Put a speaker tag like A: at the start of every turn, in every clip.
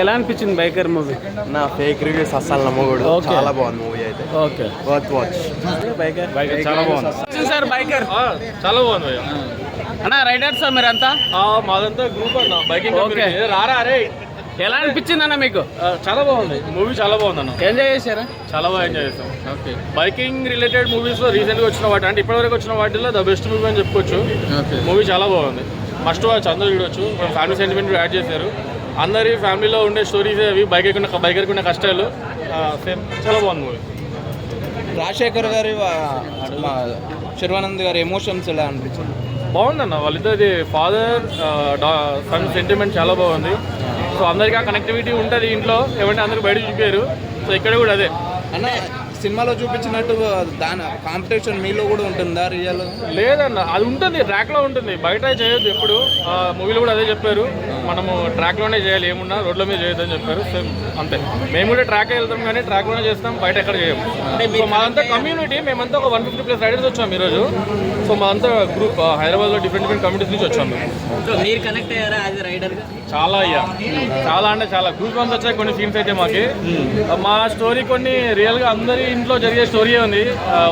A: ఎలా అనిపించింది biker movie?
B: నా ఫేక్ రివ్యూస్ అస్సలు నమ్మకూడదు. చాలా బాగుంది మూవీ అయితే.
A: Okay,
B: worth watch.
A: బైకర్
C: చాలా బాగుంది
A: సార్. బైకర్
C: చాలా బాగుంది
A: అన్న. రైడర్స్ మీరంతా?
C: మాదంతా గ్రూప్ అన్న బైకింగ్.
A: ఓకే,
C: రారా రే.
A: ఎలా అనిపించింది అన్న మీకు?
C: చాలా బాగుంది మూవీ, చాలా బాగుంది అన్న.
A: ఎంజాయ్ చేశారా?
C: చాలా బాగా ఎంజాయ్ చేస్తాం.
A: ఓకే,
C: బైకింగ్ రిలేటెడ్ మూవీస్లో రీసెంట్గా వచ్చిన వాటి అంటే ఇప్పటివరకు వచ్చిన వాటిలో ద బెస్ట్ మూవీ అని చెప్పుకోవచ్చు.
A: ఓకే,
C: మూవీ చాలా బాగుంది. మస్ట్ వాచ్, అందరూ చూడొచ్చు. ఫ్యామిలీ సెంటిమెంట్ యాడ్ చేశారు. అందరి ఫ్యామిలీలో ఉండే స్టోరీస్ అవి, బైకర్కి ఉన్న కష్టాలు. సేమ్ చాలా బాగుంది మూవీ.
B: రాజశేఖర్ గారి శర్వానంద్ గారి ఎమోషన్స్ ఎలా అనిపించింది?
C: బాగుందన్న. వాళ్ళిద్దరిది ఫాదర్ సన్ సెంటిమెంట్ చాలా బాగుంది. సో అందరికీ ఆ కనెక్టివిటీ ఉంటుంది ఇంట్లో, ఏమంటే అందరూ బయట చూపారు. సో ఇక్కడ కూడా అదే
B: అన్న. సినిమాలో చూపించినట్టు దాని కాంపిటీషన్ మీలో కూడా ఉంటుందా రియల్?
C: లేదన్న, అది ఉంటుంది, ట్రాక్లో ఉంటుంది, బయట చేయొద్దు ఎప్పుడు. మూవీలో కూడా అదే చెప్పారు, మనము ట్రాక్లోనే చేయాలి, ఏమున్నా రోడ్ల మీద చేయొద్దు అని చెప్పారు. సేమ్ అంతే, మేము కూడా ట్రాక్ వెళ్తాం కానీ ట్రాక్లోనే చేస్తాం, బయట ఎక్కడ చేయము. సో మాదంతా కమ్యూనిటీ, మేమంతా ఒక 150+ రైడర్స్ వచ్చాము ఈరోజు. సో మాదంతా గ్రూప్ హైదరాబాద్లో డిఫరెంట్ కమ్యూనిటీస్ నుంచి వచ్చాము.
A: మీరు కనెక్ట్ అయ్యారా యాజ్ రైడర్?
C: చాలా అయ్యా, చాలా అంటే చాలా గూస్ బంప్స్ వచ్చాయి కొన్ని సీన్స్ అయితే మాకి. మా స్టోరీ కొన్ని రియల్గా అందరి ఇంట్లో జరిగే స్టోరీ ఉంది.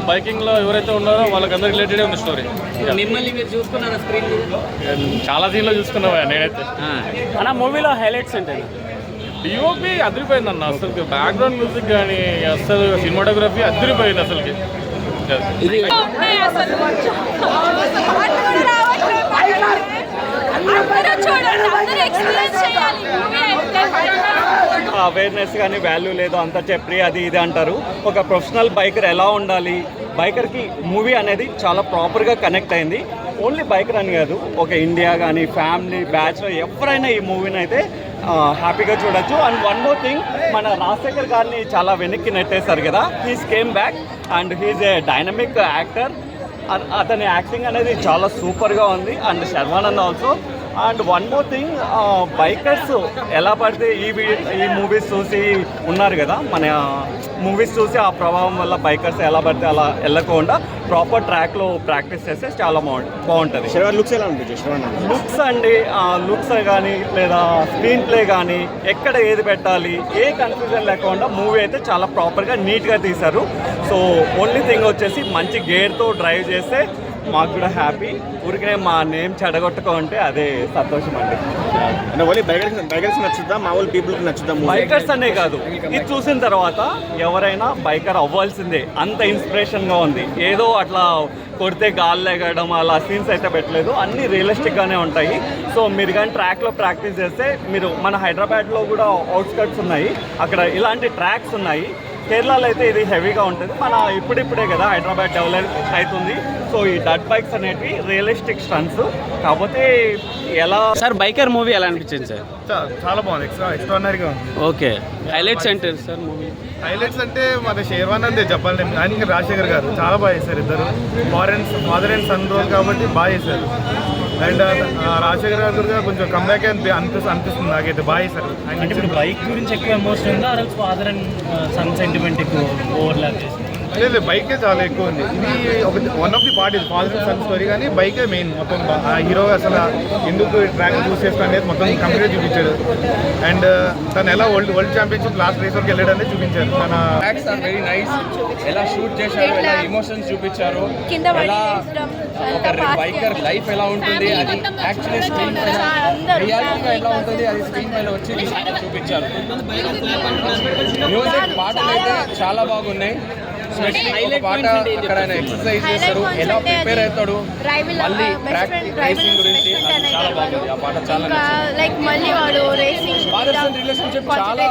C: బైకింగ్లో ఎవరైతే ఉన్నారో వాళ్ళకి అందరు రిలేటెడ్ ఉంది స్టోరీ.
A: మిమ్మల్ని మీరు చూసుకున్నారా స్క్రీన్?
C: చాలా సీన్లో చూసుకున్నావా నేనైతే.
A: అన్న మూవీలో హైలైట్స్ అంటే
C: డిఓపి అదిరిపోయిందన్న అసలు. బ్యాక్గ్రౌండ్ మ్యూజిక్ కానీ అసలు సినిమాటోగ్రఫీ అదిరిపోయింది అసలుకి.
D: అవేర్నెస్ కానీ వాల్యూ లేదు అంతా చెప్పి అది ఇది అంటారు. ఒక ప్రొఫెషనల్ బైకర్ ఎలా ఉండాలి, బైకర్కి మూవీ అనేది చాలా ప్రాపర్గా కనెక్ట్ అయింది. ఓన్లీ బైకర్ అని కాదు, ఒక ఇండియా కానీ ఫ్యామిలీ బ్యాచ్లో ఎవరైనా ఈ మూవీని అయితే హ్యాపీగా చూడొచ్చు. అండ్ వన్ మోర్ థింగ్, మన రాజశేఖర్ గారిని చాలా వెనక్కి నెట్టేశారు కదా, he's came back and he's a dynamic actor. అతని యాక్టింగ్ అనేది చాలా సూపర్గా ఉంది. And Sharwanand also. And one more thing, bikers ఎలా పడితే ఈ మూవీస్ చూసి ఉన్నారు కదా, మన మూవీస్ చూసి ఆ ప్రభావం వల్ల బైకర్స్ ఎలా పడితే అలా వెళ్ళకుండా ప్రాపర్ ట్రాక్లో ప్రాక్టీస్ చేస్తే చాలా బాగుంటుంది.
B: లుక్స్ ఎలా అనిపించింది?
D: లుక్స్ అండి, లుక్స్ కానీ లేదా స్క్రీన్ ప్లే కానీ ఎక్కడ ఏది పెట్టాలి ఏ కన్ఫ్యూజన్ లేకుండా మూవీ అయితే చాలా ప్రాపర్గా నీట్గా తీశారు. సో ఓన్లీ థింగ్ వచ్చేసి మంచి గేర్తో డ్రైవ్ చేస్తే మాకు కూడా హ్యాపీ. ఊరికనే మా నేమ్ చెడగొట్టుకుంటే అదే సంతోషం అండి.
B: ఓన్లీ బైకర్స్ నచ్చుద్దా, మామూలు పీపుల్కి నచ్చుద్దా?
D: బైకర్స్ అనే కాదు, ఇది చూసిన తర్వాత ఎవరైనా బైకర్ అవ్వాల్సిందే, అంత ఇన్స్పిరేషన్గా ఉంది. ఏదో అట్లా కొడితే గాల్లో ఎగడం అలా సీన్స్ అయితే పెట్టలేదు, అన్నీ రియలిస్టిక్గానే ఉంటాయి. సో మీరు కానీ ట్రాక్లో ప్రాక్టీస్ చేస్తే, మీరు మన హైదరాబాద్లో కూడా అవుట్స్కట్స్ ఉన్నాయి, అక్కడ ఇలాంటి ట్రాక్స్ ఉన్నాయి. కేరళలో అయితే ఇది హెవీగా ఉంటుంది. మన ఇప్పుడిప్పుడే కదా హైదరాబాద్ డెవలప్ అవుతుంది. సో ఈ డట్ బైక్స్ అనేవి రియలిస్టిక్ స్టంట్స్. కాకపోతే ఎలా
A: సార్ బైకర్ మూవీ ఎలా అనిపించింది సార్?
C: చాలా బాగుంది, ఎక్స్ట్రాడినరీగా ఉంది.
A: ఓకే, హైలైట్స్ అంటే సార్ మూవీ?
C: హైలైట్స్ అంటే మన శర్వానంద్ చెప్పాలి, ఆయన రాజశేఖర్ గారు చాలా బాగా చేశారు. ఇద్దరు ఫాదర్ అండ్ సన్ రోల్ కాబట్టి బాగా చేశారు. అండ్ రాజశేఖర్ గారు కూడా కొంచెం కమ్బ్యాక్ అనిపిస్తుంది నాకైతే, బాగా చేశారు.
E: అంటే ఇప్పుడు బైక్ గురించి ఎక్కువ ఎమోషన్ ఉందా, అసలు ఫాదర్ అండ్ సన్ సెంటిమెంట్ ఎక్కువ ఓవర్లాప్ చేసి?
C: లేదు, బైకే చాలా ఎక్కువ ఉంది. ఇది ఒక వన్ ఆఫ్ ది పార్ట్, ఇది ఫాదర్ అండ్ సన్ స్టోరీ, కానీ బైకే మెయిన్. మొత్తం ఆ హీరో అసలు ఎందుకు ట్రాక్ చూస్ చేస్తా అనేది మొత్తం కంప్లీట్గా చూపించాడు. అండ్ తను ఎలా వరల్డ్ ఛాంపియన్షిప్ లాస్ట్ రేస్ వరకు వెళ్ళాడు అనేది చూపించారు. తన
B: ట్రాక్స్ ఆర్ వెరీ నైస్. ఎలా షూట్ చేశారు, ఎలా ఎమోషన్స్ చూపించారు, ఎలా ఒక బైకర్ లైఫ్ ఎలా ఉంటుంది అది యాక్చువల్లీ స్క్రీన్ పైన రియాలిటీగా ఎలా ఉంటుంది అది స్క్రీన్ పైన వచ్చి చూపించారు. మ్యూజిక్ పాటలు అయితే చాలా బాగున్నాయి. ఒక పాట అక్కడ ఆయన ఎక్సర్సైజ్ చేస్తారు, ఎలా ప్రిపేర్ అవుతాడు, మళ్ళీ ట్రాక్ రేసింగ్ గురించి అది చాలా బాగుంది. ఆ పాట చాలా నచ్చింది.
F: లైక్ మళ్ళీ వాడు రేసింగ్
B: ఫాదర్ సన్ రిలేషన్షిప్ చాలా